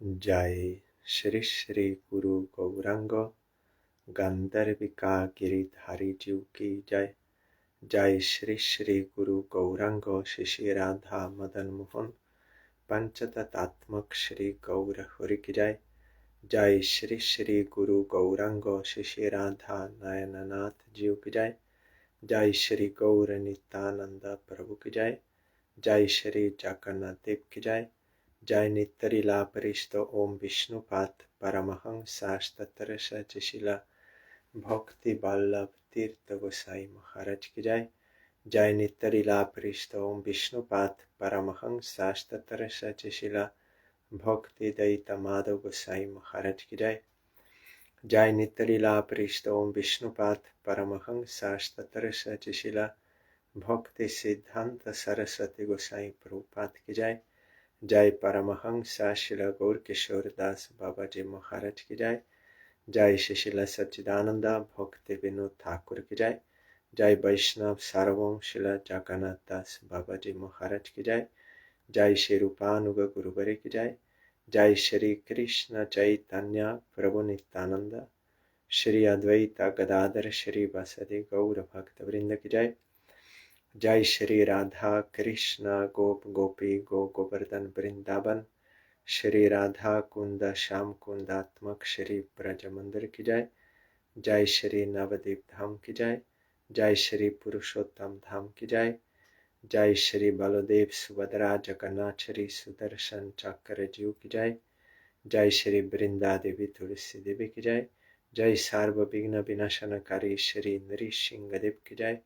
जय श्री श्री गुरु गौरांग गंधर्विका गिरिधारी जीव की जय। जय श्री श्री गुरु गौरांग शिशि राधा मदन मोहन पंचतत्त्वात्मक श्री गौर हरि की जय। जय श्री श्री गुरु गौरांग शिशि राधा नयननाथ जीव की जय। जय श्री गौर नित्यानंद प्रभु की जय। जय श्री जगन्नाथ देव की जय। जय नित्यलीला परिष्ठ ओम विष्णुपाद परमहंस शास्त्र सचिशिला भक्ति वल्लभ तीर्थ गोसाई महाराज की जय। जय नित्यलीला परिष्ठ ओम विष्णुपाद परमहंस शास्त्र सचिशिला भक्ति दैत माधव गोसाई महाराज की जय। जय नित्यलीला परिष्ठ ओम विष्णुपाद परमहंस शास्त्र सचिशिला भक्ति सिद्धांत सरस्वती गोसाई प्रभुपाद की जय। जय परमहंस श्रील गौर किशोर दास बाबा जी महाराज की जय। जय शिशिला सच्चिदानंद भक्ति विनोद ठाकुर की जय। जय वैष्णव सार्वभौम शिला जगन्नाथ दास बाबा जी महाराज की जय। जय श्री रूपानुग गुरुवरे की जय। जय श्री कृष्ण चैतन्य प्रभु नित्यानंद श्री अद्वैत गदाधर श्री वासुदेव गौर भक्त वृंद की जय। जय श्री राधा कृष्ण गोप गोपी गो गोवर्धन वृंदावन श्री राधा कुंद श्याम कुंदात्मक श्री ब्रज मंदिर की जय। जय श्री नवदीप धाम की जय। जय श्री पुरुषोत्तम धाम की जय। जय श्री बलदेव सुभद्रा जगन्नाथ श्री सुदर्शन चक्र जीव की जय। जय श्री वृंदा देवी तुलसी देवी की जय। जय सर्व विघ्न विनाशनकारी श्री नृसिंह देव की जय।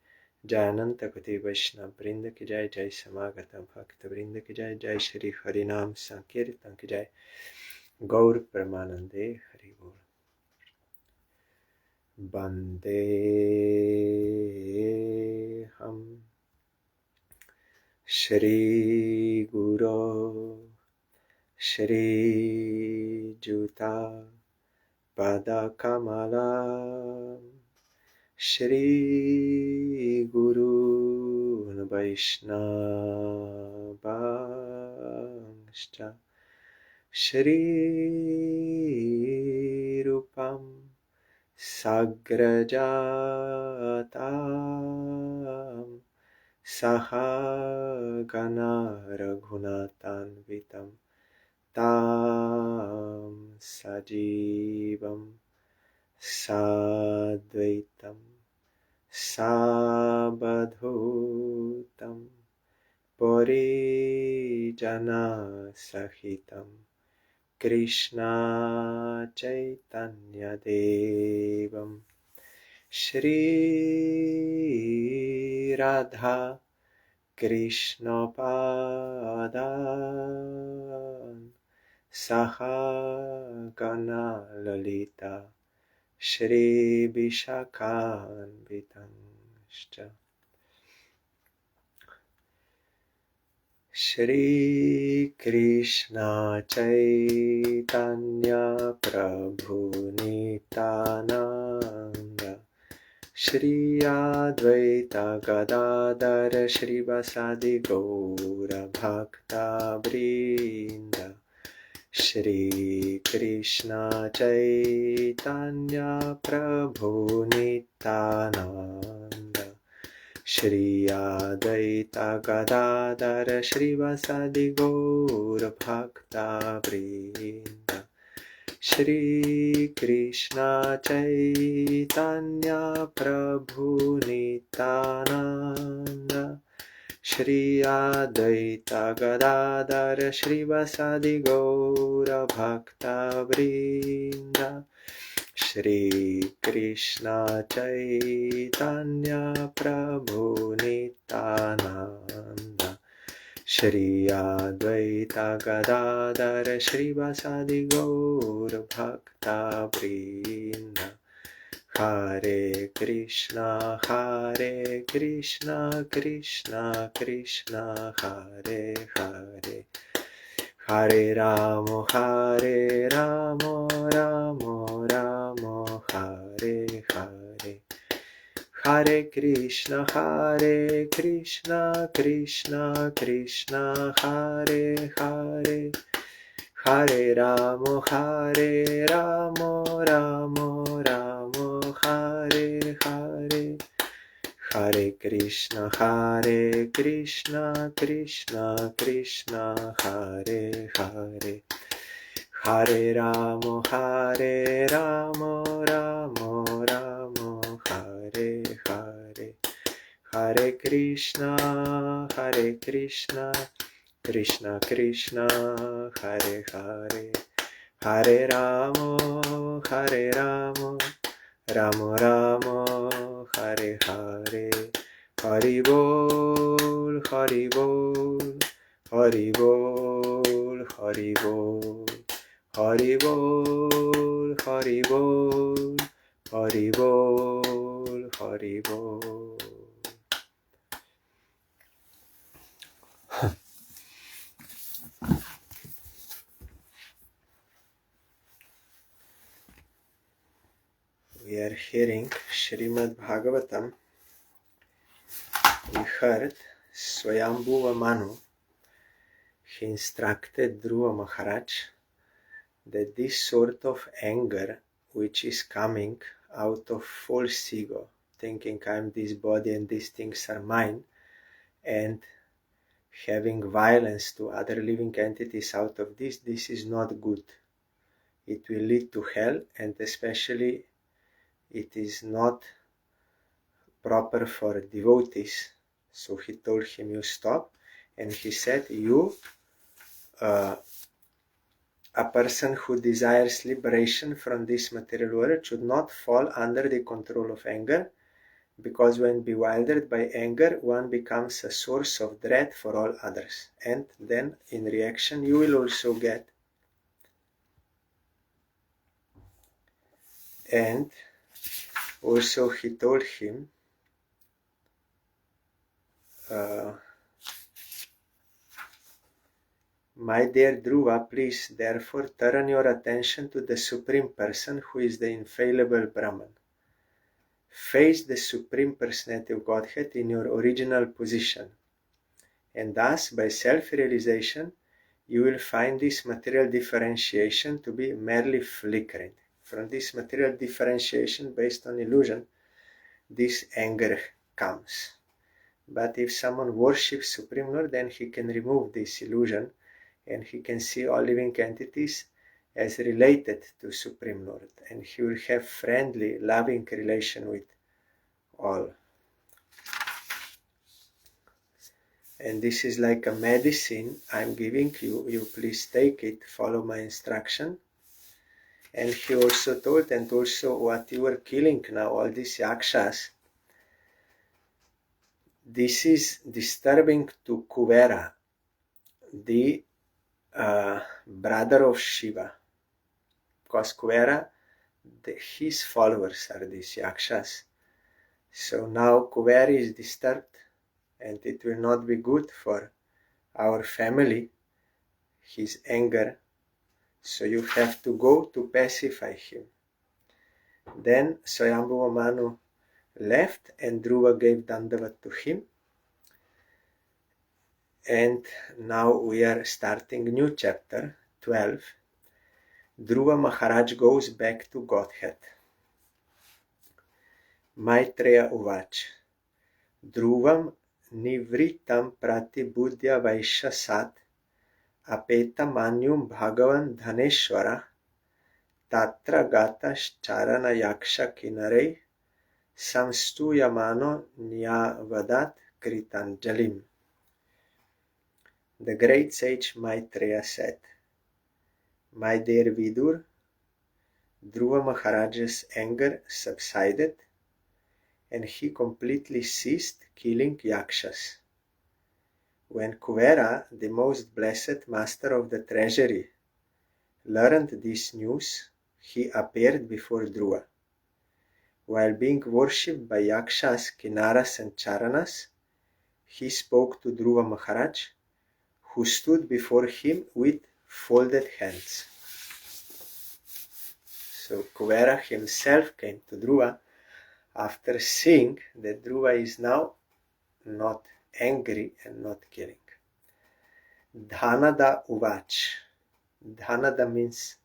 जय अनंत कोटि वैष्णव वृंद की जय। जय समागत भक्त वृंद की जय। जय श्री हरिनाम संकीर्तन की जय। गौर परमानंदे हरि बोल। वंदे हम श्री गुरो श्री जुता पद कमला श्री गुरून् वैष्णवांश्च श्री रूपं सग्रजातां सहगना रघुनाथान्वितं तां सजीवं साद्वैतं सावधूतं परिजनसहितं कृष्ण चैतन्यदेवं श्री राधा कृष्णपादान् सहगना ललिता श्री विशाखान्वितंश्च श्री कृष्ण चैतन्य प्रभु नित्यानंद श्री अद्वैत गदाधर श्रीवासादि गौर भक्तवृंद श्री कृष्ण चैतन्य प्रभु नित्यानंद श्री अद्वैत गदाधर श्रीवासादि गौर भक्तवृंद श्री कृष्ण चैतन्य प्रभु नित्यानंद श्री अद्वैत गदाधर श्रीवासादि गौर भक्तवृंद श्री कृष्ण चैतन्य प्रभु नित्यानंद श्री अद्वैत गदाधर श्रीवासादि गौर भक्तवृंद हरे Krishna Krishna Krishna Hare Hare Hare Ram Ram Ram Hare Hare Hare Krishna Krishna Krishna Hare Hare Hare Ramo, Hare Ramo, Ramo Ramo, Hare Hare, Hare Krishna, Krishna Krishna, Hare Hare, Hare Ramo, Ramo Ramo, Hare Hare, Hare Krishna, Krishna Krishna, Hare Hare, Hare Ramo, Ramo Ramo, Hare Hare, Hari Bol, Hari Bol, Hari Bol, Hari Bol, Hari Bol, Hari Bol, Hari Bol, Hari Bol. We are hearing SRIMAD BHAGAVATAM. We heard Swayambhuva Manu. He instructed Dhruva Maharaj that this sort of anger which is coming out of false ego, thinking I'm this body and these things are mine, and having violence to other living entities out of this is not good. It will lead to hell, and especially it is not proper for devotees. So he told him, you stop, and he said, you, a person who desires liberation from this material world should not fall under the control of anger, because when bewildered by anger, one becomes a source of dread for all others, and then in reaction you will also get. And also he told him, my dear Dhruva, please therefore turn your attention to the Supreme Person who is the infallible Brahman. Face the Supreme Personality of Godhead in your original position, and thus by self-realization you will find this material differentiation to be merely flickering. From this material differentiation based on illusion, this anger comes. But if someone worships Supreme Lord, then he can remove this illusion, and he can see all living entities as related to Supreme Lord, and he will have friendly, loving relation with all. And this is like a medicine I'm giving you. You please take it, follow my instruction. And he also told, and also what you are killing now, all these yakshas, this is disturbing to Kuvera, the brother of Shiva, because Kuvera, his followers are these yakshas. So now Kuvera is disturbed, and it will not be good for our family, his anger. So you have to go to pacify him. Then Swayambhuva Manu left, and Dhruva gave Dandavat to him. And now we are starting new chapter 12. Dhruva Maharaj goes back to Godhead. Maitreya Uvach. Dhruvam nivritam pratibudya vaishasat apeta manyum bhagavan dhaneshwara tatra gatas charana yaksha kinarei samstuyamano nyavadat kritanjalim. The great sage Maitreya said, my dear Vidur, Dhruva Maharaj's anger subsided, and he completely ceased killing yakshas. When Kuvera, the most blessed master of the treasury, learned this news, he appeared before Dhruva. While being worshipped by yakshas, kinnaras and charanas, he spoke to Dhruva Maharaj, who stood before him with folded hands. So Kuvera himself came to Dhruva after seeing that Dhruva is now not angry and not killing. Dhanada Uvach. Dhanada means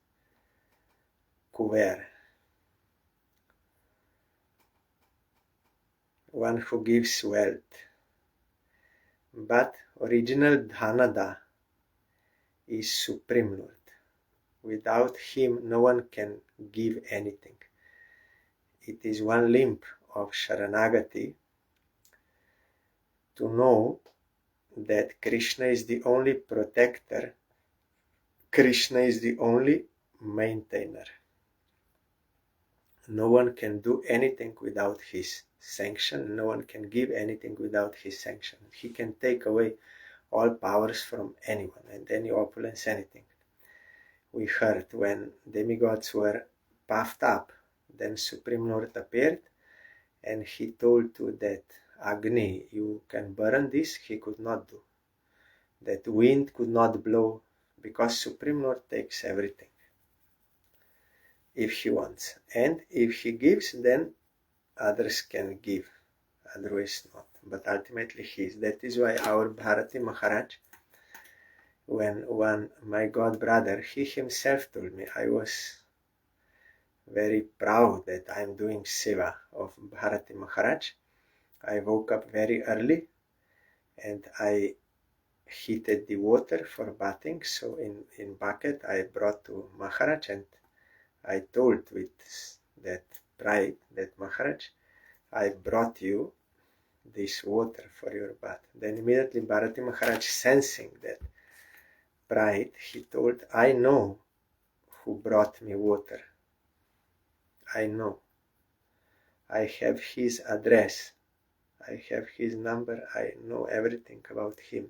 kuver, one who gives wealth. But original Dhanada is Supreme Lord. Without him, no one can give anything. It is one limb of Sharanagati to know that Krishna is the only protector, Krishna is the only maintainer. No one can do anything without his sanction, no one can give anything without his sanction. He can take away all powers from anyone and any opulence, anything. We heard when demigods were puffed up, then Supreme Lord appeared and he told to that Agni, you can burn this, he could not do. That wind could not blow, because Supreme Lord takes everything if he wants. And if he gives, then others can give, otherwise not. But ultimately he is. That is why our Bharati Maharaj, when my god brother, he himself told me, I was very proud that I am doing Seva of Bharati Maharaj. I woke up very early and I heated the water for bathing. So in bucket I brought to Maharaj and I told with that pride that Maharaj, I brought you this water for your bath. Then immediately Bharati Maharaj, sensing that pride, he told, I know who brought me water. I know. I have his address. I have his number. I know everything about him.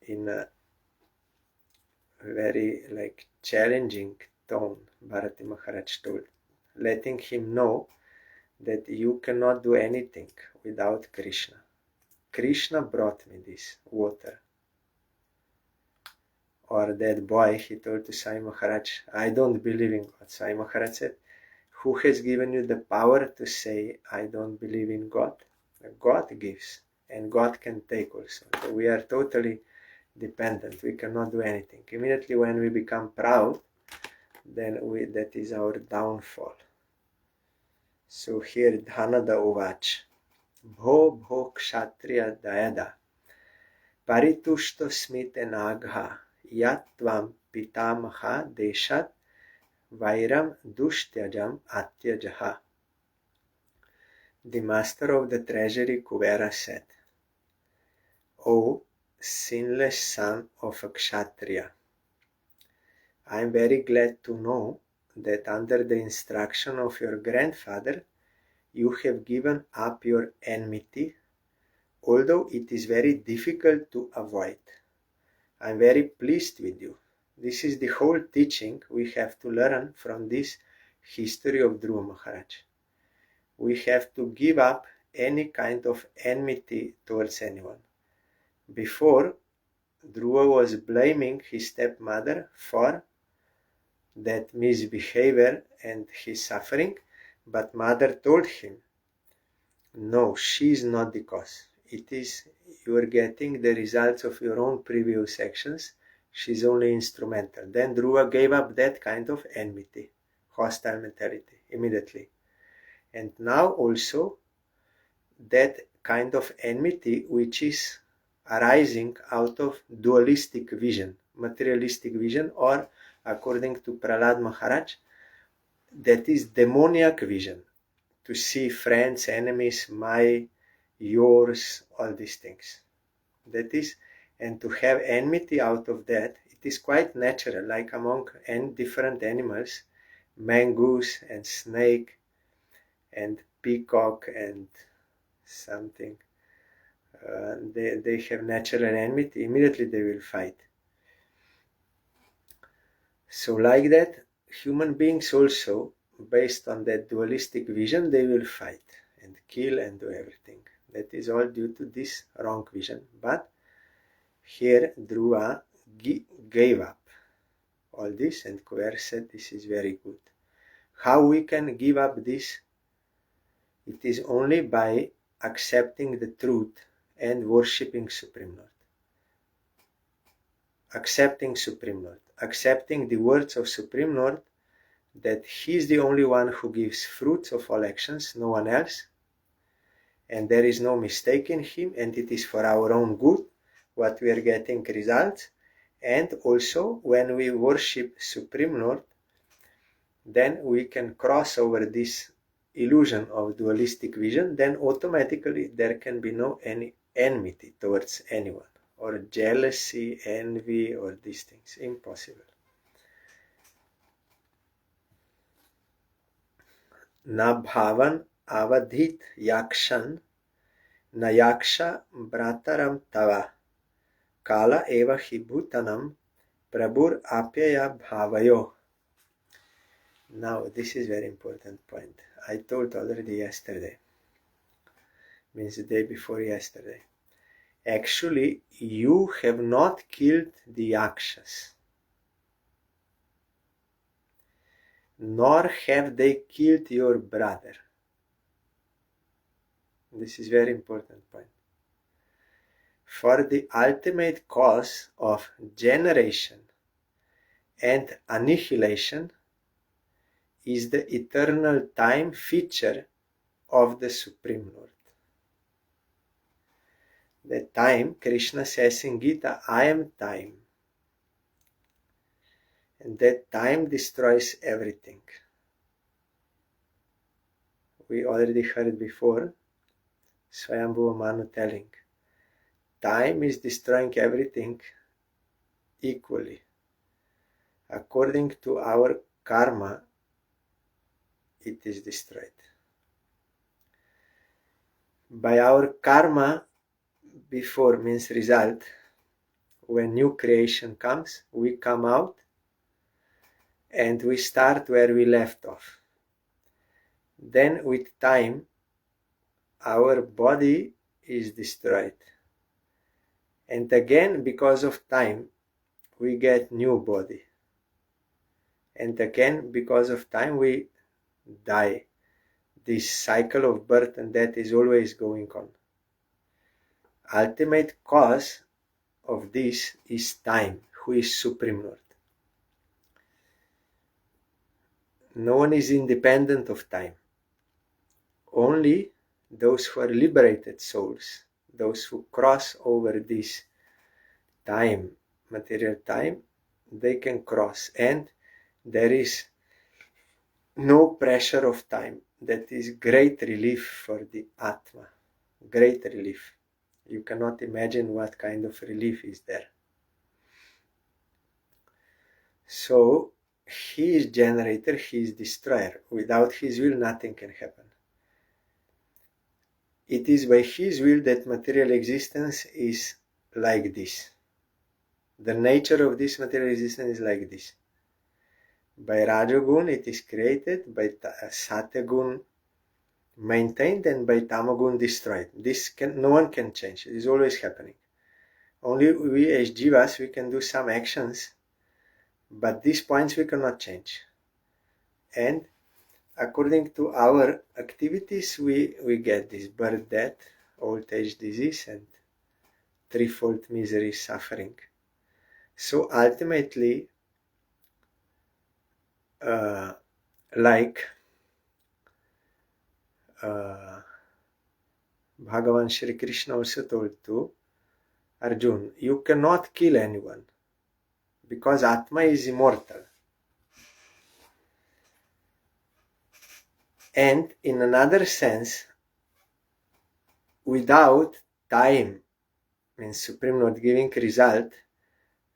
In a very challenging tone, Bharati Maharaj told, letting him know that you cannot do anything without Krishna. Krishna brought me this water. Or that boy, he told to Sai Maharaj, I don't believe in God. Sai Maharaj said, who has given you the power to say, I don't believe in God? God gives, and God can take also. So we are totally dependent. We cannot do anything. Immediately when we become proud, then that is our downfall. So here Dhanada Uvach, Bho Bho Kshatriya Dayada, Paritushto Smite Nagha, Yatvam Pitamaha Deshat, Vairam Dushyajam Atyajaha. The master of the treasury Kuvera said, O sinless son of a Kshatriya, I am very glad to know that under the instruction of your grandfather, you have given up your enmity, although it is very difficult to avoid. I am very pleased with you. This is the whole teaching we have to learn from this history of Dhruva Maharaj. We have to give up any kind of enmity towards anyone. Before, Dhruva was blaming his stepmother for that misbehavior and his suffering, but mother told him, no, she is not the cause. It is you are getting the results of your own previous actions. She is only instrumental. Then Dhruva gave up that kind of enmity, hostile mentality, immediately. And now also that kind of enmity which is arising out of dualistic vision, materialistic vision, or according to Prahlad Maharaj, that is demoniac vision. To see friends, enemies, my, yours, all these things. That is, and to have enmity out of that, it is quite natural, like among different animals, mongoose and snake and peacock and something. They have natural enmity, immediately they will fight. So like that, human beings also, based on that dualistic vision, they will fight and kill and do everything. That is all due to this wrong vision. But here Dhruva gave up all this, and Kuver said this is very good. How we can give up this? It is only by accepting the truth and worshipping Supreme Lord. accepting Supreme Lord, accepting the words of Supreme Lord, that He is the only one who gives fruits of all actions, no one else, and there is no mistake in Him, and it is for our own good what we are getting results. And also, when we worship Supreme Lord, then we can cross over this illusion of dualistic vision. Then automatically there can be no any enmity towards anyone, or jealousy, envy, or these things. Impossible. Na bhavan avadhit yakshan na yaksha brataram tava kala eva hi bhutanam prabhur apyaya bhavayo. Now this is very important point. I told already yesterday, means the day before yesterday. Actually, you have not killed the yakshas, nor have they killed your brother. This is very important point. For the ultimate cause of generation and annihilation is the eternal time feature of the Supreme Lord. The time, Krishna says in Gita, I am time. And that time destroys everything. We already heard before, Swayambhuva Manu telling, time is destroying everything equally. According to our karma, it is destroyed. By our karma, before means result, when new creation comes, we come out and we start where we left off. Then with time, our body is destroyed. And again, because of time, we get new body. And again, because of time, we die. This cycle of birth and death is always going on. Ultimate cause of this is time, who is Supreme Lord. No one is independent of time. Only those who are liberated souls, those who cross over this time, material time, they can cross. And there is no pressure of time. That is great relief for the Atma. Great relief. You cannot imagine what kind of relief is there. So, He is generator, He is destroyer. Without His will, nothing can happen. It is by His will that material existence is like this. The nature of this material existence is like this. By Rajagun it is created, by Satyagun maintained, and by Tamagun destroyed. This no one can change. It is always happening. Only we as jivas, we can do some actions, but these points we cannot change. And according to our activities, we get this birth, death, old age, disease, and threefold misery, suffering. So ultimately, like Bhagavan Shri Krishna also told to Arjun, you cannot kill anyone because Atma is immortal. And in another sense, without time, means Supreme Lord giving result,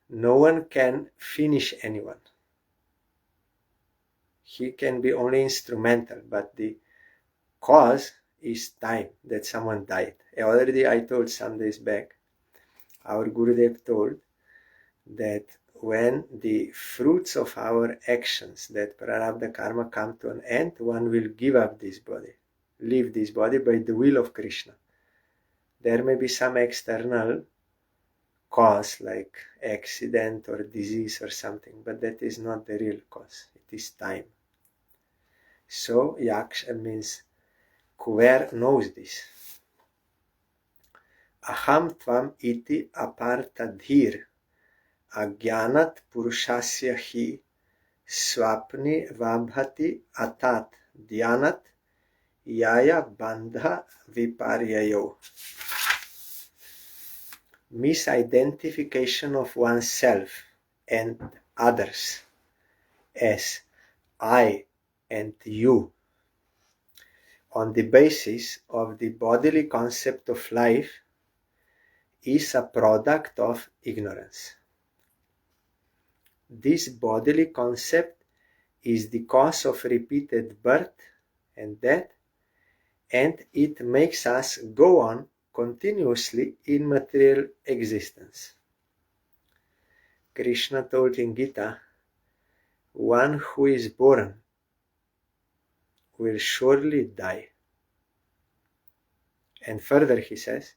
no one can finish anyone. He can be only instrumental, but the cause is time, that someone died. Already I told some days back, our Gurudev told that when the fruits of our actions, that prarabdha karma, come to an end, one will give up this body, leave this body by the will of Krishna. There may be some external cause like accident or disease or something, but that is not the real cause. It is time. So Yaksha means Kuver knows this. Aham tvam iti aparta dhir Agyanat purushasya hi swapni vabhati atat dhyanat yaya bandha viparyayo. Misidentification of oneself and others as I and you on the basis of the bodily concept of life is a product of ignorance. This bodily concept is the cause of repeated birth and death, and it makes us go on continuously in material existence. Krishna told in Gita, one who is born will surely die. And further he says,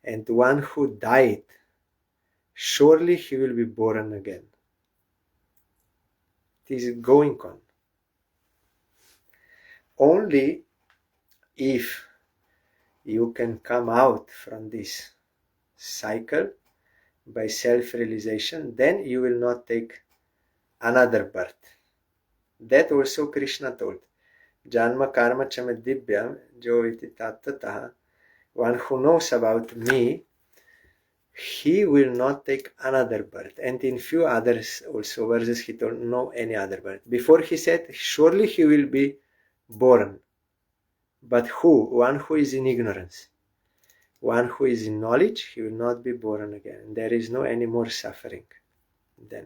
and one who died, surely he will be born again. It is going on. Only if you can come out from this cycle by self-realization, then you will not take another birth. That also Krishna told. Janma karma chame divyam jo iti tattataha. One who knows about me, he will not take another birth. And in few others also verses he told no any other birth. Before he said surely he will be born. But who? One who is in ignorance. One who is in knowledge, he will not be born again. There is no any more suffering then.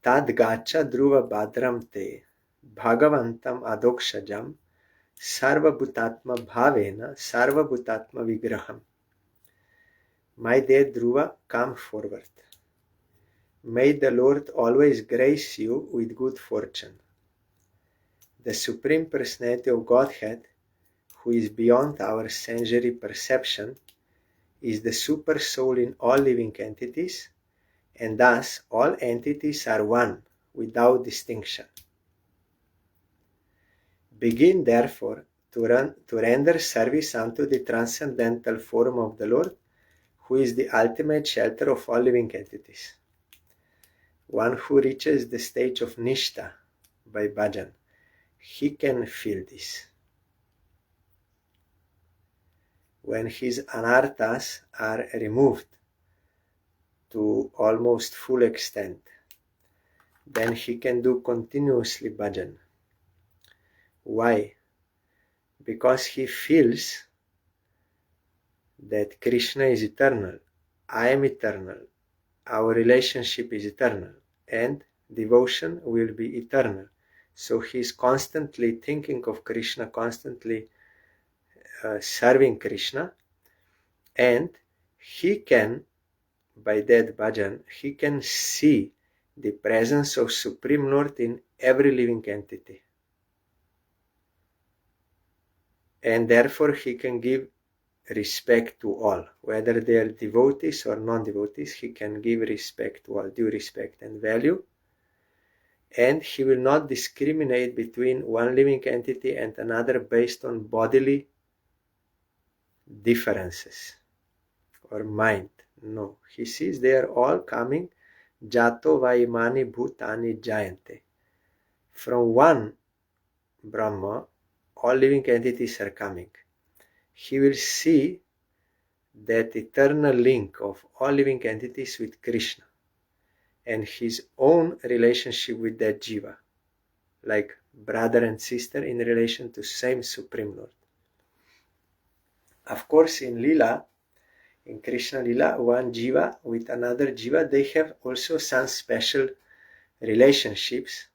Tad gacha dhruva badram te bhagavantam adokshajam sarva bhutatma bhavena sarva bhutatma vigraham. My dear Dhruva, come forward. May the Lord always grace you with good fortune. The Supreme Personality of Godhead, who is beyond our sensory perception, is the super soul in all living entities, and thus all entities are one, without distinction. Begin therefore to render service unto the transcendental form of the Lord, who is the ultimate shelter of all living entities. One who reaches the stage of Nishta by bhajan, he can feel this. When his anarthas are removed to almost full extent, then he can do continuously bhajan. Why? Because he feels that Krishna is eternal, I am eternal, our relationship is eternal, and devotion will be eternal. So he is constantly thinking of Krishna, constantly serving Krishna, and he can, by that bhajan, he can see the presence of Supreme Lord in every living entity. And therefore he can give respect to all, whether they are devotees or non-devotees, he can give respect to all, due respect and value, and he will not discriminate between one living entity and another based on bodily differences or mind. No, he sees they are all coming jato vaimani bhutani jayante. From one Brahma, all living entities are coming. He will see that eternal link of all living entities with Krishna and his own relationship with that jiva, like brother and sister in relation to same Supreme Lord. Of course, in Lila, in Krishna Lila, one jiva with another jiva, they have also some special relationships,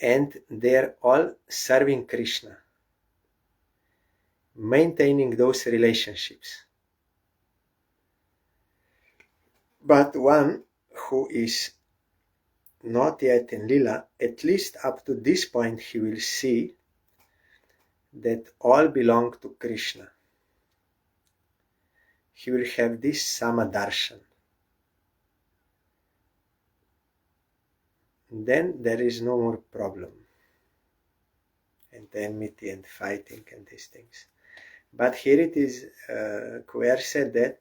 and they are all serving Krishna, maintaining those relationships. But one who is not yet in Lila, at least up to this point, he will see that all belong to Krishna. He will have this samadarshan. Then there is no more problem and enmity and fighting and these things. But here it is Quer said that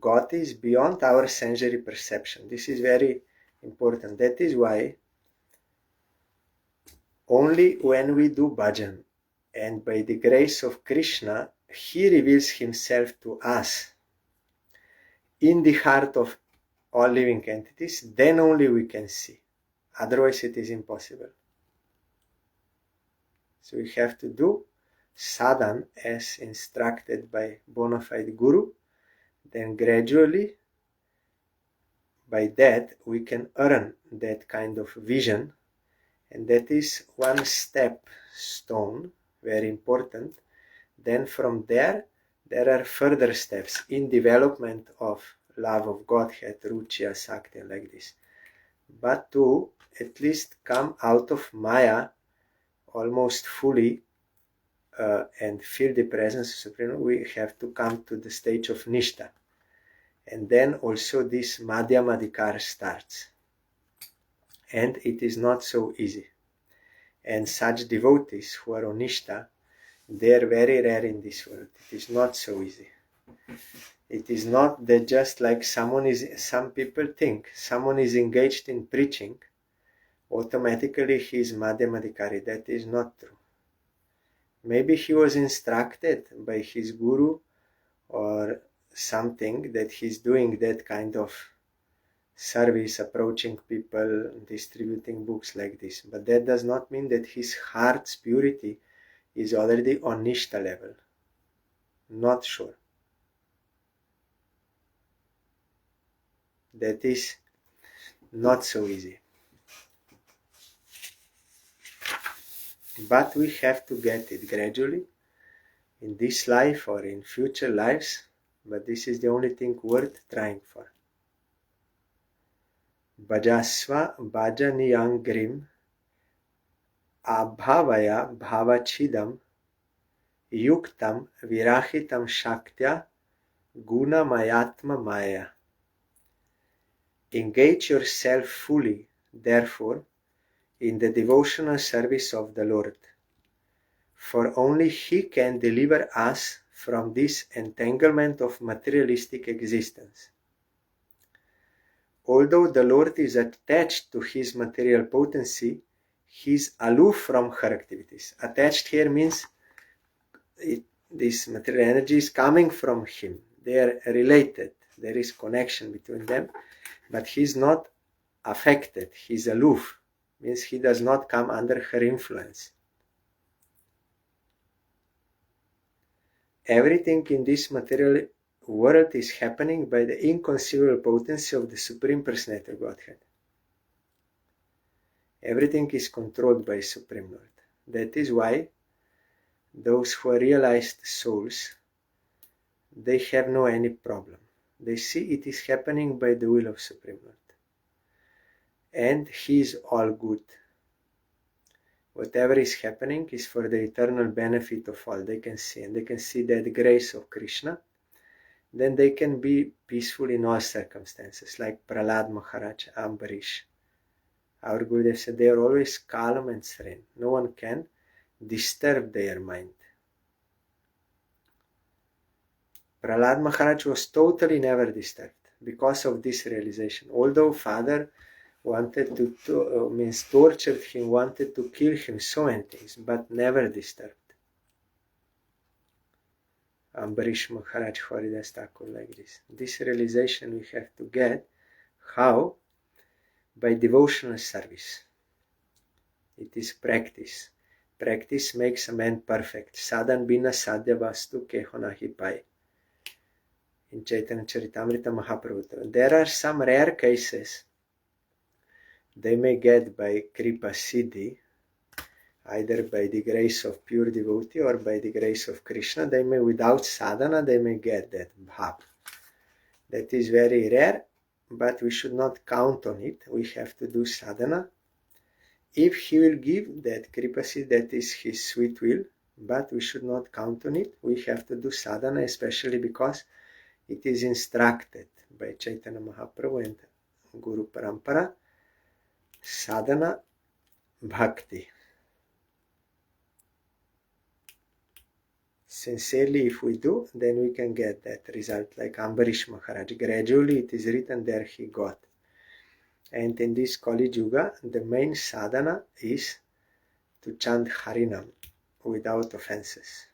God is beyond our sensory perception. This is very important. That is why only when we do bhajan and by the grace of Krishna, He reveals Himself to us in the heart of all living entities, then only we can see. Otherwise it is impossible. So we have to do sadhan as instructed by bona fide guru, then gradually by that we can earn that kind of vision, and that is one step stone, very important. Then from there are further steps in development of love of Godhead, ruchi, asakti, like this. But to at least come out of Maya almost fully and feel the presence of Supreme, we have to come to the stage of Nishtha. And then also this Madhyamadikar starts. And it is not so easy. And such devotees who are on Nishtha, they are very rare in this world. It is not so easy. It is not that just like some people think someone is engaged in preaching, automatically he is Madhyamadikari. That is not true. Maybe he was instructed by his guru or something that he's doing that kind of service, approaching people, distributing books like this. But that does not mean that his heart's purity is already on Nishtha level. Not sure. That is not so easy. But we have to get it gradually in this life or in future lives. But this is the only thing worth trying for. Bhajasva bhajaniyangrim abhavaya bhavachidam yuktam virahitam shaktya gunamayatma maya. Engage yourself fully, therefore, in the devotional service of the Lord, for only He can deliver us from this entanglement of materialistic existence. Although the Lord is attached to His material potency, He is aloof from her activities. Attached here means this material energy is coming from Him. They are related. There is connection between them, but He is not affected. He is aloof. Means He does not come under her influence. Everything in this material world is happening by the inconceivable potency of the Supreme Personality of Godhead. Everything is controlled by Supreme Lord. That is why those who are realized souls, they have no any problem. They see it is happening by the will of Supreme Lord. And He is all good. Whatever is happening is for the eternal benefit of all. They can see, and they can see that grace of Krishna. Then they can be peaceful in all circumstances, like Prahlad Maharaj, Ambarish. Our Gurudev said they are always calm and serene. No one can disturb their mind. Prahlad Maharaj was totally never disturbed because of this realization. Although father wanted to tortured him, wanted to kill him, so many things, but never disturbed. Ambarish Maharaj, Haridas Thakur, like this. This realization we have to get. How? By devotional service. It is practice. Practice makes a man perfect. Sadhan bina sadhya vastu keho nahi pai. In Chaitanya Charitamrita Mahaprabhu. There are some rare cases they may get by Kripa Siddhi, either by the grace of pure devotee or by the grace of Krishna. They may, without sadhana, they may get that bhav. That is very rare, but we should not count on it. We have to do sadhana. If He will give that Kripa Siddhi, that is His sweet will, but we should not count on it. We have to do sadhana, especially because it is instructed by Chaitanya Mahaprabhu and Guru Parampara. Sadhana bhakti. sincerely if we do, then we can get that result like Ambarish Maharaj. Gradually it is written there he got. And in this Kali Yuga, the main sadhana is to chant Harinam without offenses.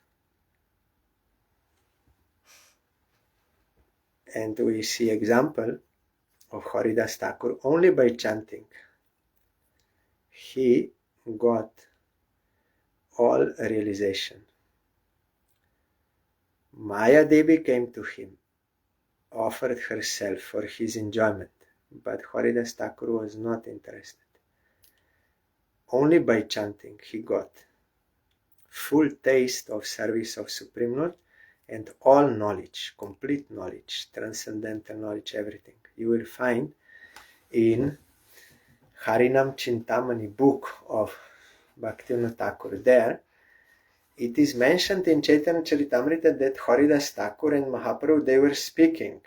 And we see example of Haridas Thakur only by chanting. He got all realization. Maya Devi came to him, offered herself for his enjoyment, but Haridas Thakur was not interested. Only by chanting he got full taste of service of Supreme Lord and all knowledge, complete knowledge, transcendental knowledge, everything. You will find in Harinam Chintamani book of Bhaktivinoda Thakur. There it is mentioned in Chaitanya Charitamrita that Haridas Thakur and Mahaprabhu, they were speaking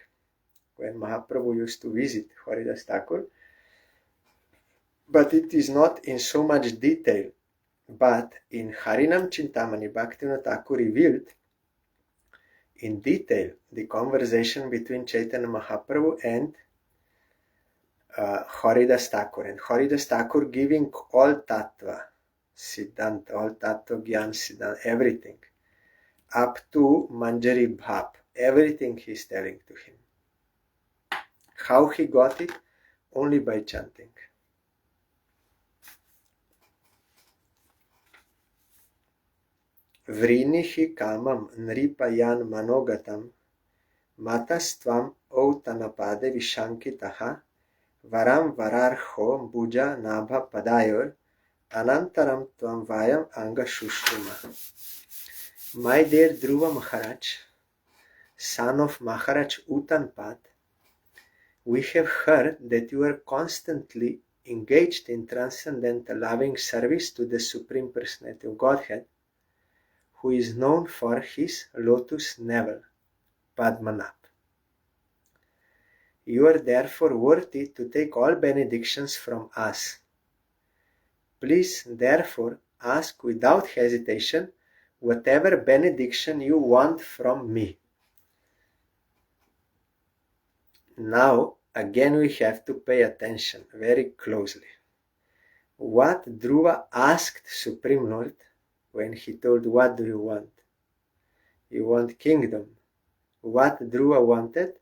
when Mahaprabhu used to visit Haridas Thakur, but it is not in so much detail. But in Harinam Chintamani, Bhaktivinoda Thakur revealed in detail the conversation between Chaitanya Mahaprabhu and Haridas Thakur, and Haridas Thakur giving all tattva, siddhanta, all tattva, gyan, siddhanta, everything, up to Manjari Bhap, everything he is telling to him. How he got it? Only by chanting. Vrinihi kamam nripayan manogatam matastvam outanapade vishankitaha varam vararho bhuja nabha padayor anantaram tvam vayam anga shushruma. My dear Dhruva Maharaj, son of Maharaj Uttanpad, we have heard that you are constantly engaged in transcendental loving service to the Supreme Personality of Godhead, who is known for his lotus navel, Padmanabh. You are therefore worthy to take all benedictions from us. Please therefore ask without hesitation whatever benediction you want from me. Now again we have to pay attention very closely. What Dhruva asked Supreme Lord when he told, what do you want? You want kingdom. What Dhruva wanted?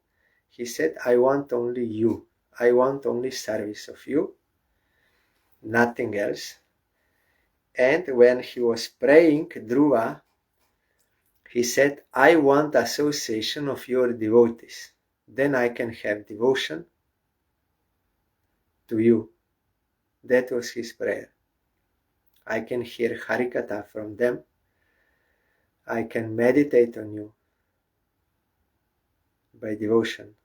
He said, I want only you. I want only service of you, nothing else. And when he was praying, Dhruva, he said, I want association of your devotees. Then I can have devotion to you. That was his prayer. I can hear Harikatha from them. I can meditate on you by devotion.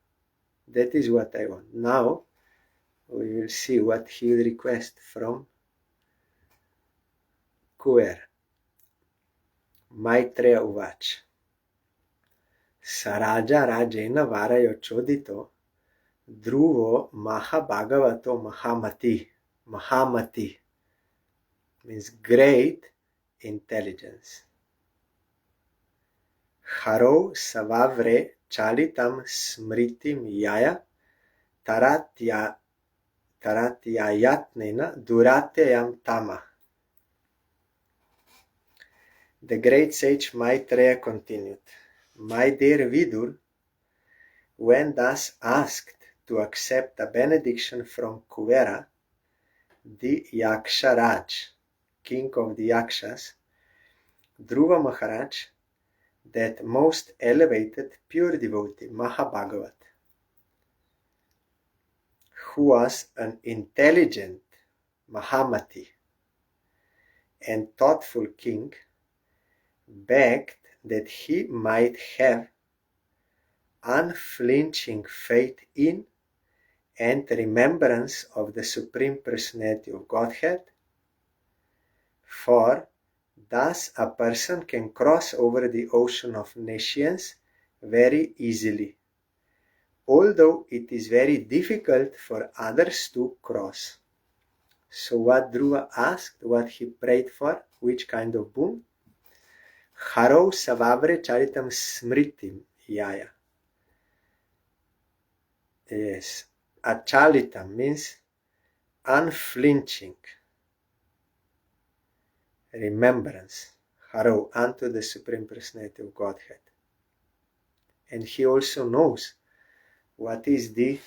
That is what I want. Now we will see what he will request from Kuver. Maitreya Uvach. Saraja Rajena Varayo Chodito Dhruvo Mahabhagavato Mahamati. Mahamati means great intelligence. Haro Savavre Chalitam Smritim Yaya Taratyayatnena Durateyam Tama. The great sage Maitreya continued, my dear Vidur, when thus asked to accept a benediction from Kuvera, the Yaksharaj, king of the Yakshas, Dhruva Maharaj, that most elevated pure devotee, Mahabhagavat, who was an intelligent Mahamati and thoughtful king, begged that he might have unflinching faith in and remembrance of the Supreme Personality of Godhead, for thus a person can cross over the ocean of nescience very easily, although it is very difficult for others to cross. So what Dhruva asked, what he prayed for, which kind of boon? Haro savavre charitam smritim yaya. Yes. Achalitam means unflinching remembrance. Haro, unto the Supreme Personality of Godhead. And he also knows what is the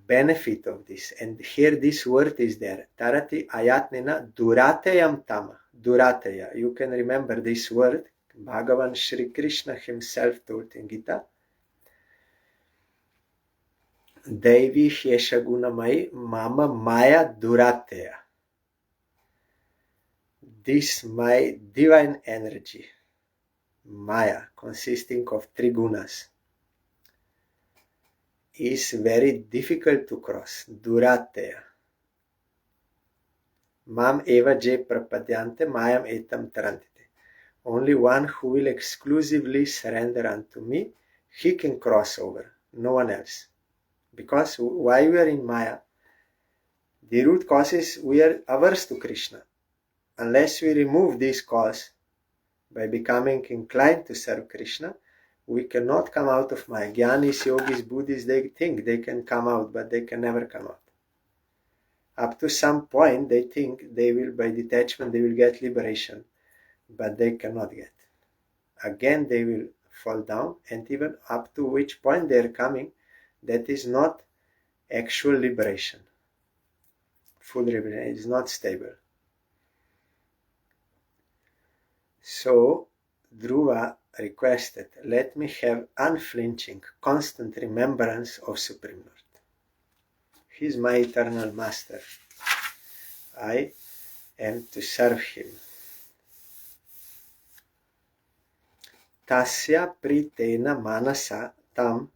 benefit of this. And here this word is there. Tarati ayatnena durateyam tama. Durateya. You can remember this word. Bhagavan Shri Krishna himself told in Gita. Devi Sheshagunamai Mama Maya Durateya. This my divine energy, Maya, consisting of three gunas, is very difficult to cross. Durateya. Mam eva je prapadyante mayam etam tarantite. Only one who will exclusively surrender unto me, he can cross over, no one else. Because why we are in Maya? The root cause is we are averse to Krishna. Unless we remove this cause by becoming inclined to serve Krishna, we cannot come out of Maya. Jnanis, yogis, Buddhists, they think they can come out, but they can never come out. Up to some point, they think they will, by detachment, they will get liberation, but they cannot get. Again, they will fall down, and even up to which point they are coming, that is not actual liberation. Full liberation is not stable. So, Dhruva requested, let me have unflinching, constant remembrance of Supreme Lord. He is my eternal master. I am to serve him. Tasya pritena manasa tam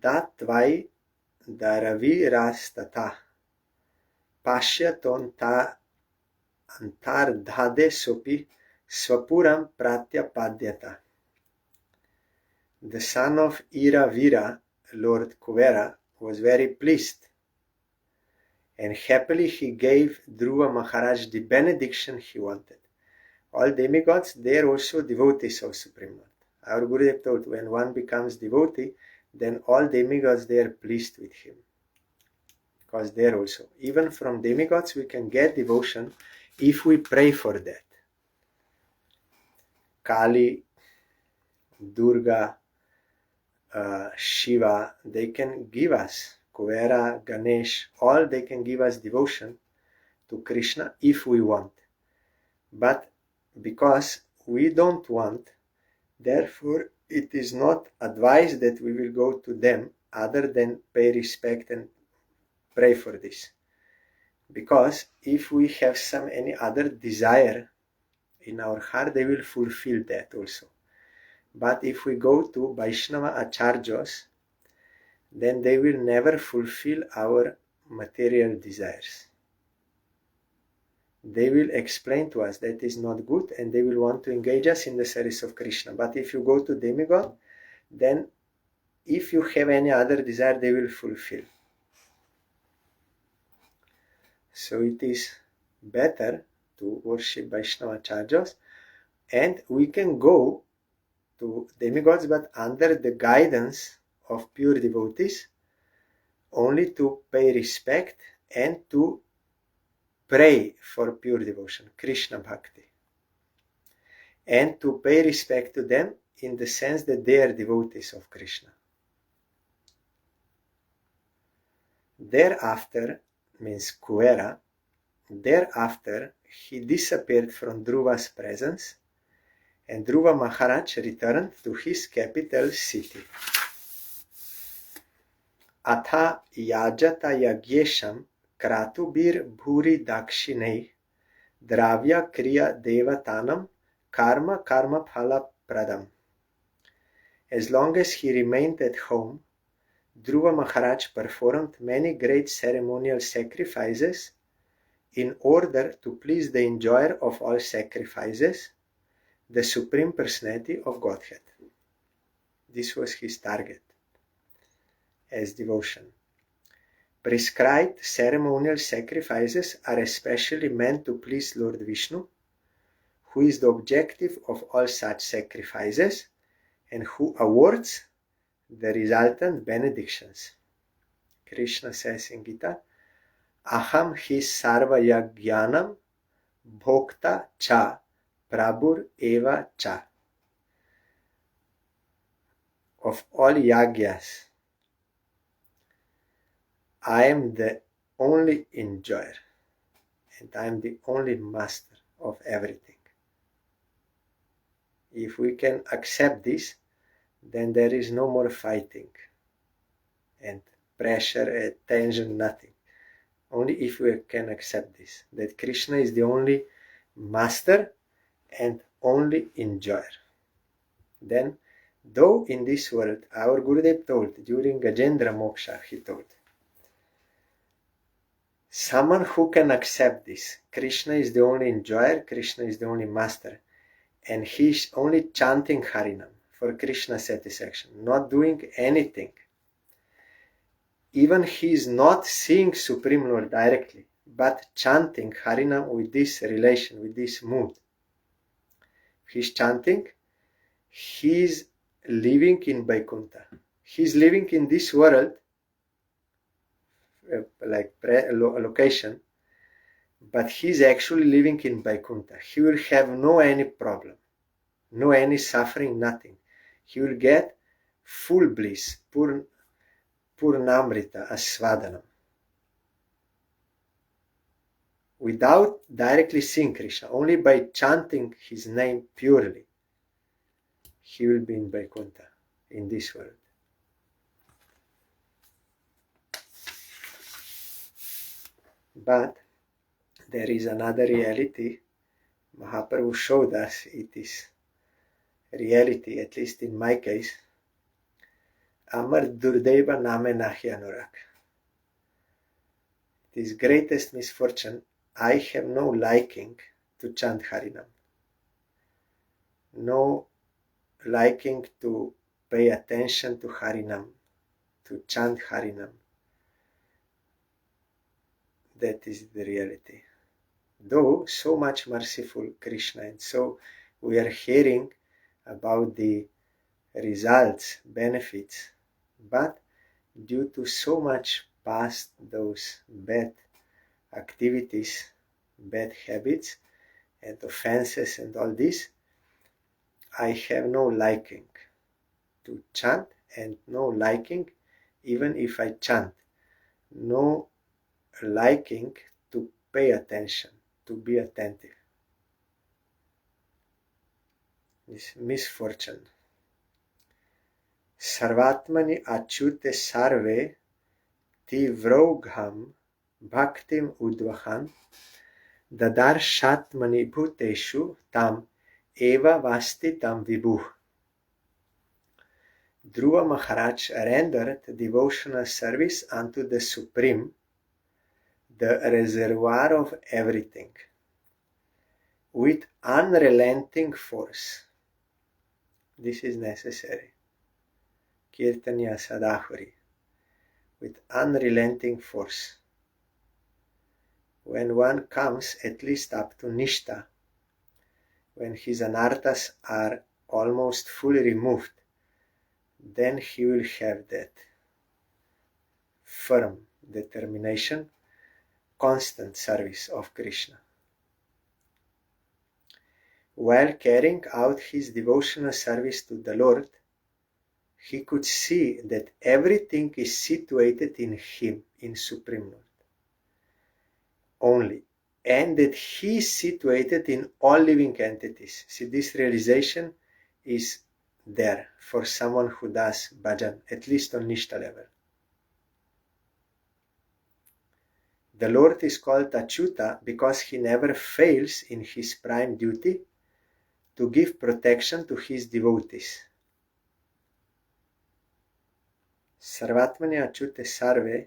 datvai daravi rastata pashyaton ta antardhade sopi swapuram pratyapadyata. The son of Iravira, Lord Kuvera, was very pleased, and happily he gave Dhruva Maharaj the benediction he wanted. All demigods, they are also devotees of Supreme Lord. Our Gurudev told, when one becomes devotee, then all demigods, they are pleased with him. Because they are also, even from demigods, we can get devotion if we pray for that. Kali, Durga, Shiva, they can give us, Kuvera, Ganesh, all they can give us devotion to Krishna if we want. But because we don't want, therefore it is not advised that we will go to them other than pay respect and pray for this. Because if we have any other desire in our heart, they will fulfill that also. But if we go to Vaishnava Acharyas, then they will never fulfill our material desires. They will explain to us that is not good, and they will want to engage us in the service of Krishna. But if you go to demigod, then if you have any other desire, they will fulfill. So it is better to worship Vaishnava Acharyas, and we can go to demigods, but under the guidance of pure devotees, only to pay respect and to pray for pure devotion, Krishna Bhakti, and to pay respect to them in the sense that they are devotees of Krishna. Thereafter, means Kuvera, thereafter he disappeared from Dhruva's presence, and Dhruva Maharaj returned to his capital city. Atha yajata yagyesham kratubir bhuri dakshinei dravya kriya devatanam karma phala pradam. As long as he remained at home, Dhruva Maharaj performed many great ceremonial sacrifices in order to please the enjoyer of all sacrifices, the Supreme Personality of Godhead. This was his target as devotion. Prescribed ceremonial sacrifices are especially meant to please Lord Vishnu, who is the objective of all such sacrifices and who awards the resultant benedictions. Krishna says in Gita, Aham hi sarva yajnanam bhokta cha prabhur eva cha. Of all yagyas, I am the only enjoyer and I am the only master of everything. If we can accept this, then there is no more fighting and pressure, tension, nothing. Only if we can accept this, that Krishna is the only master and only enjoyer. Then, though in this world, our Gurudev told, during Gajendra Moksha, he told, someone who can accept this, Krishna is the only enjoyer, Krishna is the only master, and he is only chanting Harinam for Krishna's satisfaction, not doing anything. Even he is not seeing Supreme Lord directly, but chanting Harinam with this relation, with this mood. He's chanting, he is living in Vaikuntha. He's living in this world, like location, but he's actually living in Vaikuntha. He will have no any problem, no any suffering, nothing. He will get full bliss, Purnamrita Asvadanam. Without directly seeing Krishna, only by chanting his name purely, he will be in Vaikuntha, in this world. But there is another reality. Mahaprabhu showed us it is reality, at least in my case. Amar Durdeva Name Nahi Anurag. It is greatest misfortune. I have no liking to chant Harinam. No liking to pay attention to Harinam, to chant Harinam. That is the reality. Though so much merciful Krishna, and so we are hearing about the results, benefits, but due to so much past those bad activities, bad habits and offenses and all this, I have no liking to chant and no liking even if I chant, no liking to pay attention, to be attentive. This misfortune. Sarvatmani achyute sarve tivrogham bhaktim udvahan dadarshatmani bhuteshu tam eva vasti tam vibhuh. Dhruva Maharaj rendered devotional service unto the Supreme, the reservoir of everything, with unrelenting force. This is necessary. Kirtanya Sadahuri, with unrelenting force. When one comes at least up to Nishta, when his anarthas are almost fully removed, then he will have that firm determination, constant service of Krishna. While carrying out his devotional service to the Lord, he could see that everything is situated in him, in Supreme Lord only, and that he is situated in all living entities. See, this realization is there for someone who does bhajan, at least on Nishta level. The Lord is called Achyuta because he never fails in his prime duty to give protection to his devotees. Sarvatmani Achyute Sarve,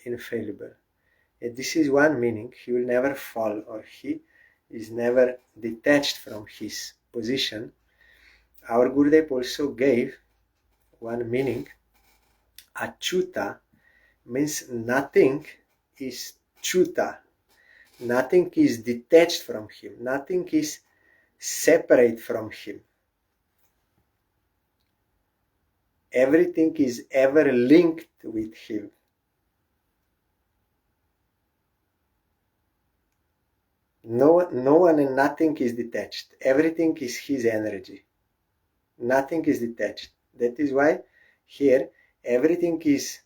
infallible. And this is one meaning, he will never fall, or he is never detached from his position. Our Gurudev also gave one meaning. Achyuta means nothing is chuta, Nothing is detached from him. Nothing is separate from him. Everything is ever linked with him. No one and nothing is detached. Everything is his energy. Nothing is detached. That is why here everything is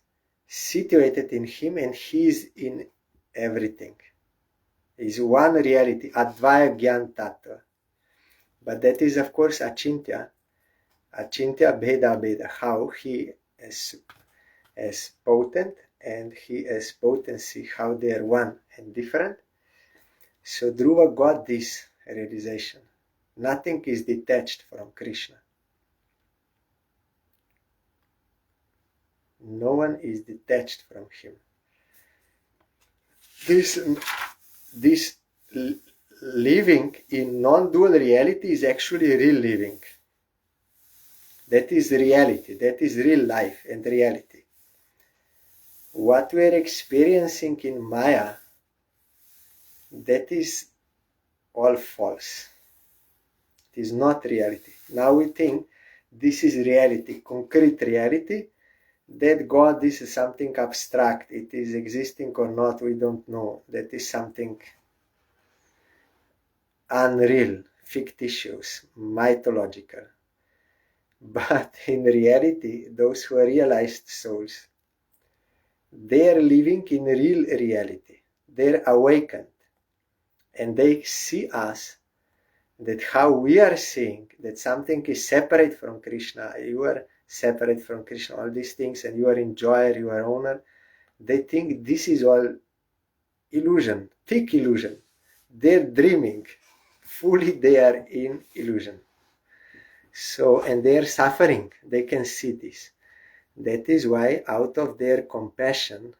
situated in him and he is in everything. Is one reality, Advaya Gyan Tattva. But that is of course Achintya Bheda Bheda, how he is potent and he is potency, how they are one and different. So Dhruva got this realization. Nothing is detached from Krishna. No one is detached from him. This living in non-dual reality is actually real living. That is reality. That is real life and reality. What we are experiencing in Maya, that is all false. It is not reality. Now we think this is reality, concrete reality, that God is something abstract. It is existing or not, we don't know. That is something unreal, fictitious, mythological. But in reality, those who are realized souls, they are living in real reality. They are awakened. And they see us, that how we are seeing that something is separate from Krishna, you are separate from Krishna, all these things, and you are enjoyer, you are owner. They think this is all illusion, thick illusion. They're dreaming. Fully they are in illusion. So, and they are suffering. They can see this. That is why out of their compassion,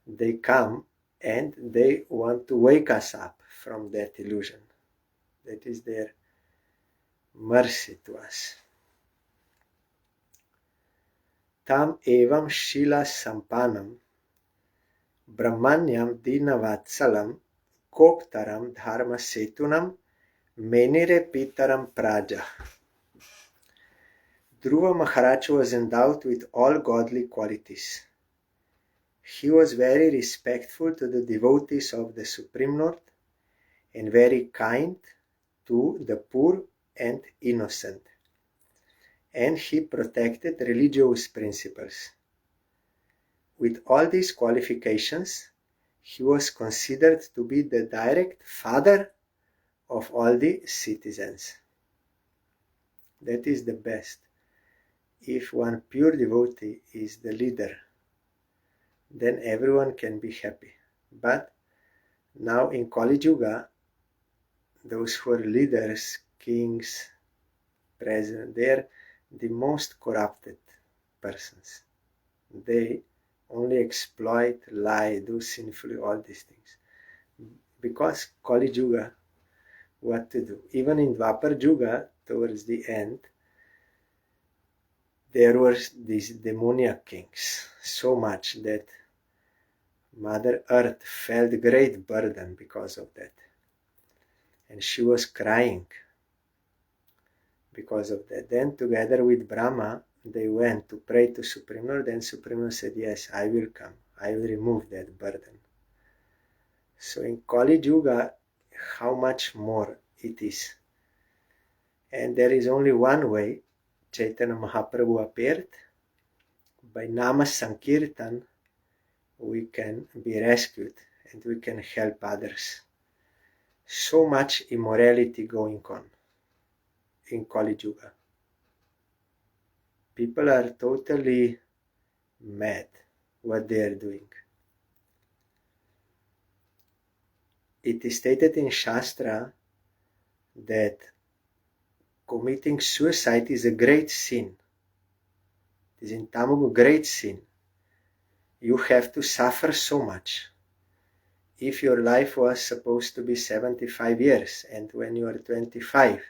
they come and they want to wake us up from that illusion. That is their mercy to us. Tam evam shila sampanam brahmanyam dinavatsalam koptaram dharma setunam menire pitaram praja. Dhruva Maharaj was endowed with all godly qualities. He was very respectful to the devotees of the Supreme Lord and very kind to the poor and innocent. And he protected religious principles. With all these qualifications, he was considered to be the direct father of all the citizens. That is the best. If one pure devotee is the leader, then everyone can be happy. But now in Kali Yuga, those who are leaders, kings, presidents, they are the most corrupted persons. They only exploit, lie, do sinfully, all these things. Because Kali Yuga, what to do? Even in Dwapar Yuga, towards the end, there were these demoniac kings, so much that Mother Earth felt great burden because of that. And she was crying because of that. Then together with Brahma, they went to pray to Supreme Lord, and Supreme Lord said, yes, I will come. I will remove that burden. So in Kali Yuga, how much more it is. And there is only one way. Chaitanya Mahaprabhu appeared. By Nama Sankirtan, we can be rescued and we can help others. So much immorality going on in Kali Yuga. People are totally mad what they are doing. It is stated in Shastra that committing suicide is a great sin. It is in Tamagu a great sin. You have to suffer so much. If your life was supposed to be 75 years and when you are 25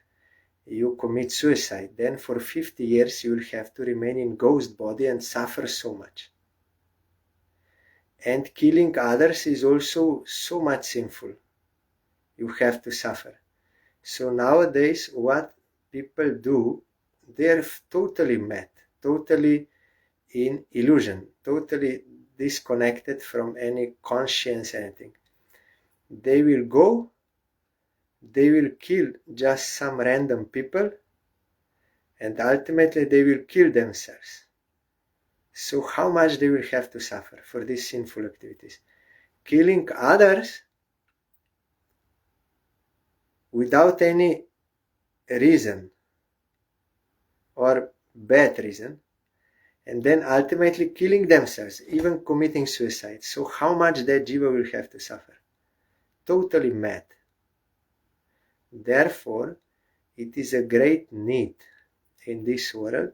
you commit suicide, then for 50 years you will have to remain in ghost body and suffer so much. And killing others is also so much sinful. You have to suffer. So nowadays what people do, they're totally mad, totally in illusion, totally disconnected from any conscience, anything. They will go, they will kill just some random people, and ultimately they will kill themselves. So how much they will have to suffer for these sinful activities? Killing others without any reason or bad reason, and then ultimately killing themselves, even committing suicide. So how much that jiva will have to suffer? Totally mad. Therefore, it is a great need in this world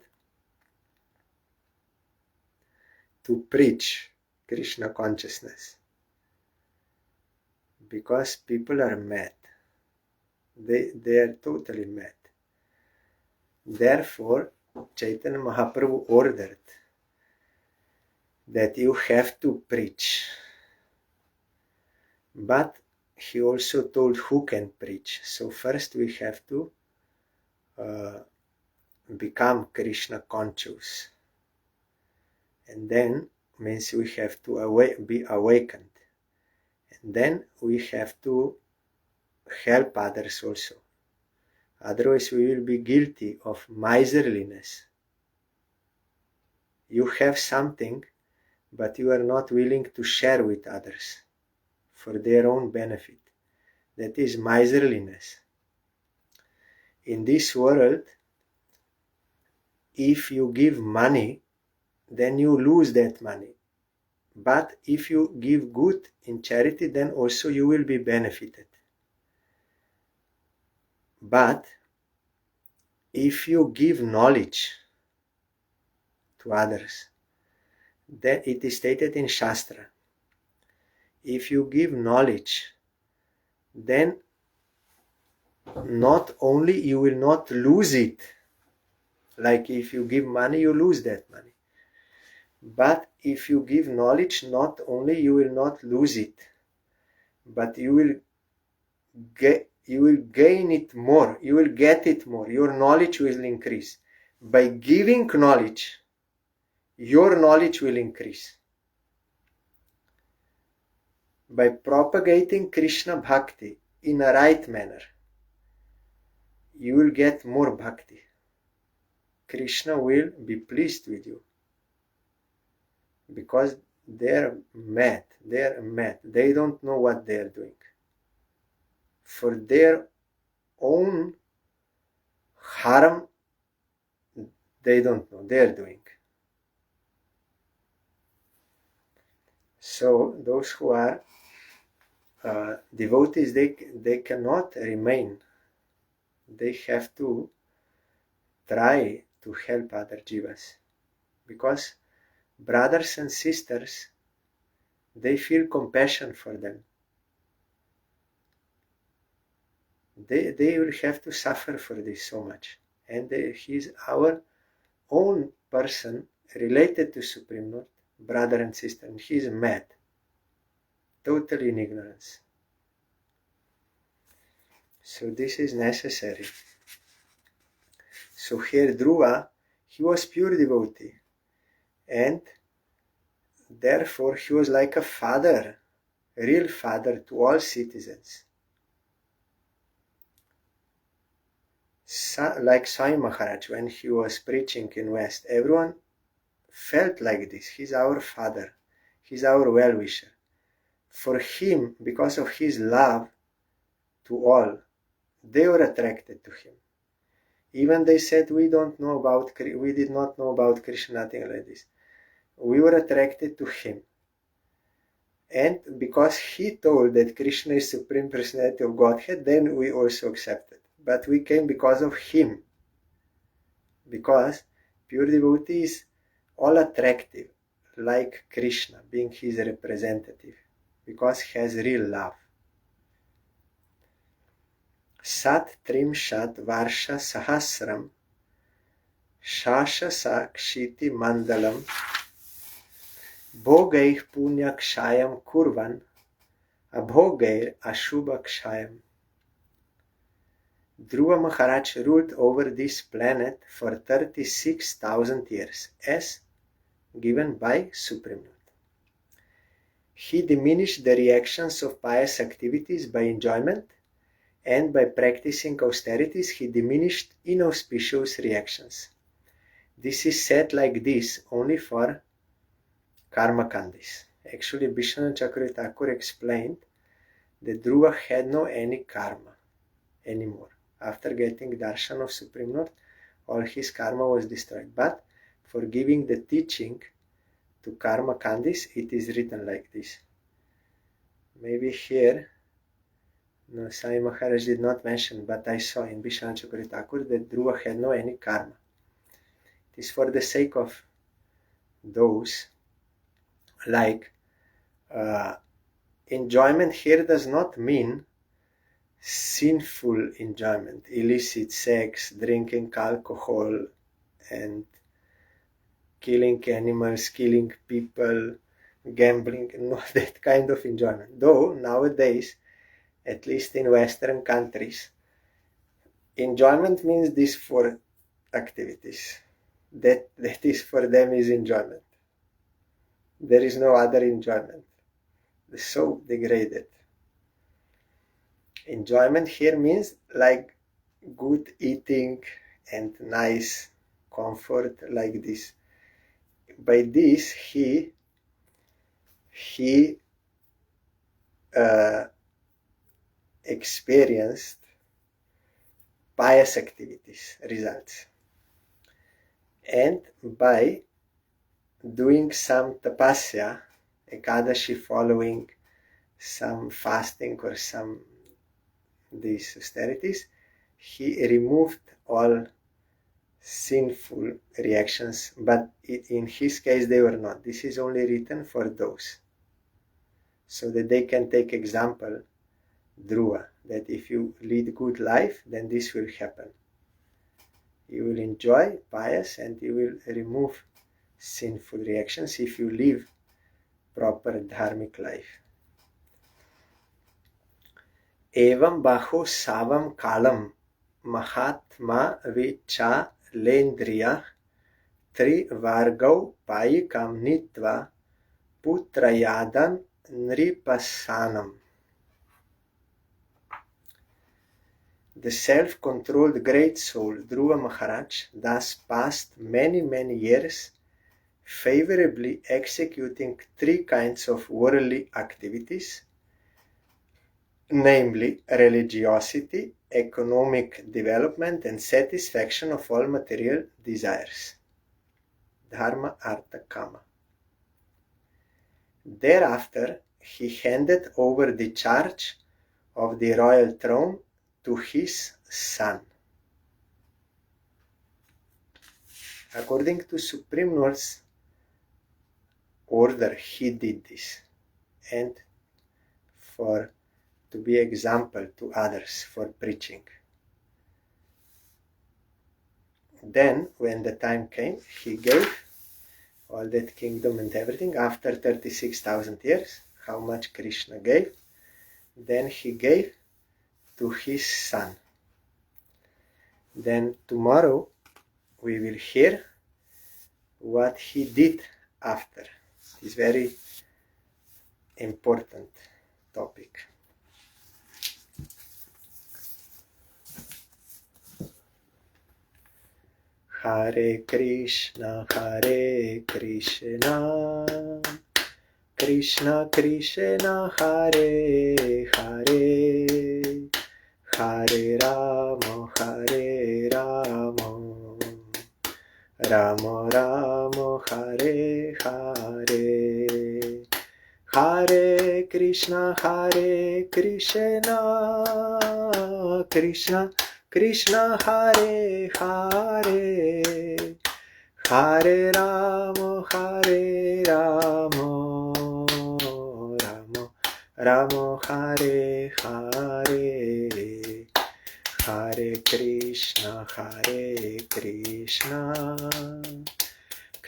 to preach Krishna consciousness, because people are mad. They are totally mad. Therefore, Chaitanya Mahaprabhu ordered that you have to preach. But he also told who can preach. So first we have to become Krishna conscious. And then means we have to be awakened. And then we have to help others also. Otherwise we will be guilty of miserliness. You have something, but you are not willing to share with others for their own benefit. That is miserliness. In this world, if you give money, then you lose that money. But if you give good in charity, then also you will be benefited. But if you give knowledge to others, then it is stated in Shastra. If you give knowledge, then not only you will not lose it, like if you give money, you lose that money. But if you give knowledge, not only you will not lose it, but you will gain it more, you will get it more, your knowledge will increase. By giving knowledge, your knowledge will increase. By propagating Krishna bhakti in a right manner, you will get more bhakti. Krishna will be pleased with you. Because they're mad, they don't know what they're doing. For their own harm, they don't know, they're doing. So those who are devotees, they cannot remain. They have to try to help other jivas, because brothers and sisters, they feel compassion for them. They will have to suffer for this so much. And he is our own person related to Supreme Lord, brother and sister, and he is mad, totally in ignorance. So this is necessary. So here Dhruva, he was pure devotee, and therefore he was like a father, a real father to all citizens. Like Swami Maharaj, when he was preaching in West, everyone felt like this. He's our father, he's our well-wisher. For him, because of his love to all, they were attracted to him. Even they said, we did not know about Krishna, nothing like this. We were attracted to him. And because he told that Krishna is Supreme Personality of Godhead, then we also accepted. But we came because of him. Because pure devotee is all attractive, like Krishna, being his representative, because he has real love. Sat trimshat varsha sahasram shasha sakshiti mandalam Bhogaih punyakshayam kurvan abhogair ashubhakshayam. Dhruva Maharaj ruled over this planet for 36,000 years, as given by Supreme Lord. He diminished the reactions of pious activities by enjoyment, and by practicing austerities he diminished inauspicious reactions. This is said like this only for karma kandis. Actually, Vishnu Chakravarti Thakur explained that Dhruva had no any karma anymore. After getting darshan of Supreme Lord, all his karma was destroyed. But for giving the teaching to karma kandis, it is written like this. Maybe here, no, Sai Maharaj did not mention, but I saw in Vishnu Chakravarti Thakur that Dhruva had no any karma. It is for the sake of those, like enjoyment here does not mean sinful enjoyment, illicit sex, drinking alcohol, and killing animals, killing people, gambling, not that kind of enjoyment. Though nowadays, at least in Western countries, enjoyment means these four activities. That is for them is enjoyment. There is no other enjoyment. It's so degraded. Enjoyment here means like good eating and nice comfort like this. By this he experienced pious activities results, and by doing some tapasya, ekadashi, following some fasting or some these austerities, he removed all sinful reactions, but in his case they were not. This is only written for those, so that they can take example, Dhruva, that if you lead good life, then this will happen. You will enjoy pious and you will remove sinful reactions if you live proper dharmic life. Evam bahu savam kalam mahatma vicha lendriya tri vargau payikam nitva putrayadan nripasanam. The self-controlled great soul Dhruva Maharaj thus passed many years favorably executing three kinds of worldly activities, namely religiosity, economic development, and satisfaction of all material desires. Dharma, Artha, Kama. Thereafter, he handed over the charge of the royal throne to his son. According to Supreme Lord's order, he did this, and to be example to others for preaching. Then, when the time came, he gave all that kingdom and everything after 36,000 years, how much Krishna gave, then he gave to his son. Then tomorrow we will hear what he did after. It is very important topic. Hare Krishna, Krishna Krishna, Hare Hare, Hare Rama, Rama Rama, Hare Hare, Hare Krishna, Krishna Krishna, Hare Hare, Hare Rama, Rama Hare Hare, Hare Krishna,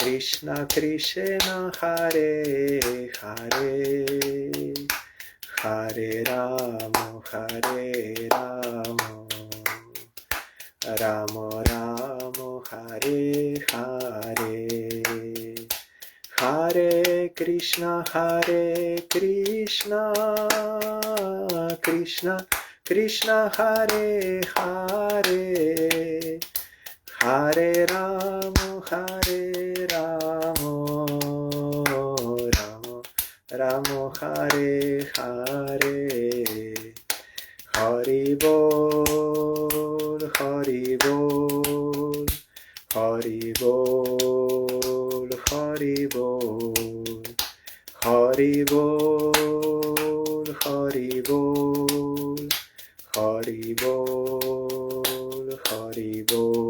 Krishna Krishna Hare Hare Hare Rama Rama Rama Hare Hare Hare Krishna Krishna Krishna Hare Hare Hare Rama Rama Rama Hare Hare Hari Bol Hari Bol Hari Bol Hari Bol Hari Bol Hari Bol Hari Bol Hari Bol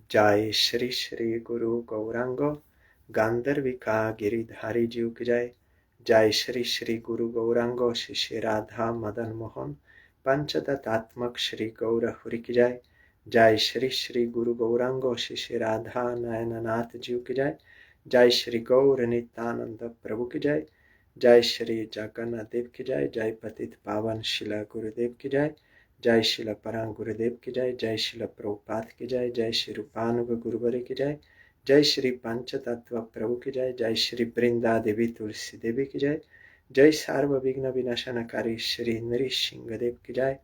Jai Shri Shri Guru Gauranga Gandharvika Giridhari Ji ki Jai Jai Shri Shri Guru Gauranga Shri Radha Madan Mohan Panchadatatmak Shri Gaura Huri ki Jai Jai Shri Shri Guru Gauranga Shri Radha Nayananath Ji ki Jai Jai Shri Gaur Nityananda Prabhu ki Jai Jai Shri Jagannath Dev ki Jai Jai Patit Pavan Shila Gurudev ki Jai Jai Shila Parang Gurudev ki Jai Jai Shila Prabhupada ki Jai Jai Shri Rupanuga Guruvare ki Jai Jai Shri Panchatattva Prabhu ki Jai Jai Shri Brinda Devi Tulsi Devi ki Jai Jai Sarva Vigna Vinashanakari Shri Nrishingadev ki Jai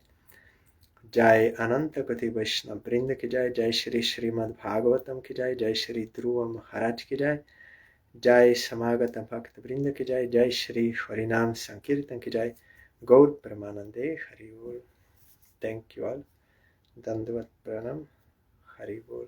Jai Ananta Gati Vaishnav Brinda ki Jai Jai Shri SRIMAD BHAGAVATAM ki Jai Jai Shri Dhruva Maharaj ki Jai Jai Samagata Bhakta Brinda ki Jai Jai Shri Harinam Sankirtan ki Jai Gaur Pramanande Hari Bol. Thank you all. Dandavat Pranam. Hari Bol.